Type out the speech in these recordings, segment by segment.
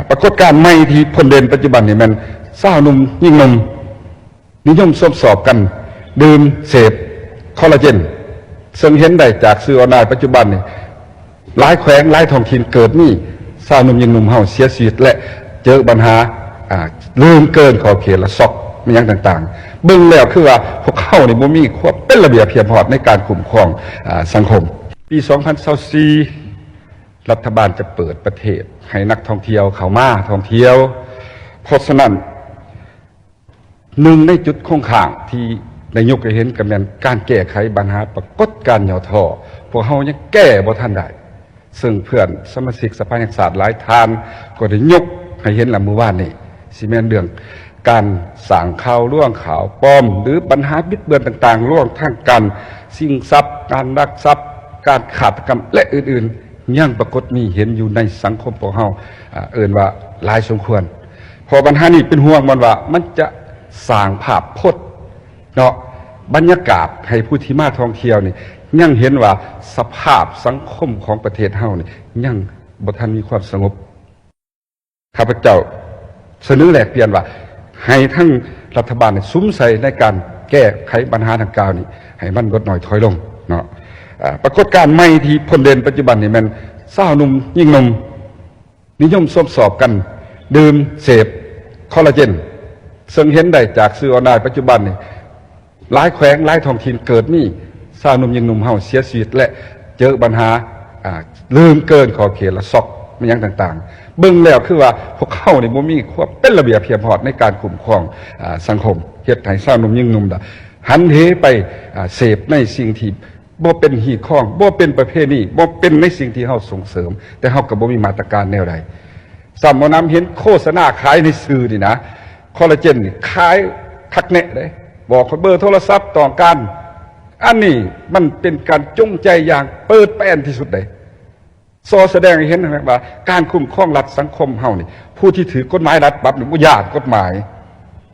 ปรากฏการณ์ใหม่ที่พ้นเด่นปัจจุบันนี่มันสาวหนุ่มยิ่งหนุ่มนิยมสอบกันดื่มเสพคอลลาเจนซึ่งเห็นได้จากสื่อออนไลน์ปัจจุบันนี่หลายแขวงหลายท้องถิ่นเกิดนี่สาวหนุ่มยิ่งหนุ่มเฮาเสียชีวิตและเจอปัญหาลืมเกินขอบเขตและซอกมันยังต่างๆเบิ่งแล้วคือว่าพวกเขานี่บ่มีความเป็นระเบียบเพียบพร้อมในการคุ้มครองสังคมปี 2024 รัฐบาลจะเปิดประเทศให้นักท่องเที่ยวเข้ามาท่องเที่ยวเพราะฉะนั้นหนึ่งในจุดคงข้างที่นายกได้เห็นกับแม่นการแก้ไขปัญหาปรากฏการณ์ย่อท้อพวกเขายังแก้บ่ทันได้ซึ่งเพื่อนสมาชิกสภาแห่งชาติหลายท่านก็ได้ยกให้เห็นละเมื่อวานนี้สิแม่นเรื่องการสร้างข่าวล่วงข่าวปลอมหรือปัญหาบิดเบือนต่างๆล่วงทางการสิ่งทรัพย์การลักทรัพย์การขาตกรรมและอื่นๆยังปรากฏมีเห็นอยู่ในสังคมพวกเราเอ่นว่าหลายสมควรพอปัญหานี้เป็นห่วงมันว่ามันจะสร้างภาพพจน์เนาะบรรยากาศให้ผู้ที่มาท่องเที่ยวนี่ยังเห็นว่าสภาพสังคมของประเทศเฮานี่ยังบ่ทันมีความสงบข้าพเจ้าเสนอแลกเปลี่ยนว่าให้ทั้งรัฐบาลซุ้มใส่ในการแก้ไขปัญหาทางกล่าวนี้ให้มันลดน้อยถอยลงเนาะปรากฏการณ์ใหม่ที่พ้นเด่นปัจจุบันนี่มันสาวหนุ่มยิ่งหนุ่มนิยมสอบกันดื่มเสพคอลลาเจนซึ่งเห็นได้จากสื่อออนไลน์ปัจจุบันนี่หลายแขวงหลายท้องถิ่นเกิดนี่สาวหนุ่มยิ่งหนุ่มเฮาเสียชีวิตและเจอปัญหาลืมเกินขอบเขตและซอกมันยังต่างๆเบิ่งแล้วคือว่าพวกเขานี่บ่มีความเป็นระเบียบเพียบพร้อมในการคุ้มครองสังคมเฮ็ดให้สาวหนุ่มยิ่งหนุ่มหันเหไปเสพในสิ่งที่บ่เป็นหีข้องบ่เป็นประเพณีบ่เป็นในสิ่งที่เฮาส่งเสริมแต่เฮาก็บ่มีมาตรการแนวใดซ้ำบ่นำเห็นโฆษณาขายในสื่อนี่นะคอลลาเจนนี่ขายคักแน่เด้บอกเบอร์โทรศัพท์ต่อกันอันนี้มันเป็นการจงใจอย่างเปิดแป้นที่สุดเลยแสดงให้เห็นว่าการคุ้มครองรัฐสังคมเฮานี่ผู้ที่ถือกฎหมายรัฐบับหรือว่าญาติกฎหมาย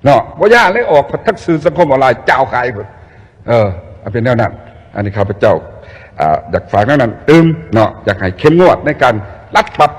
เนาะว่าญาติเลยออกทักสื่อสังคมออนไลน์เจ้าขายหมดเป็นแนวนั้นอันนี้ข้าพเจ้าอยากฝากแนวนั้นเนาะอยากให้เข้มงวดในการรัฐบับ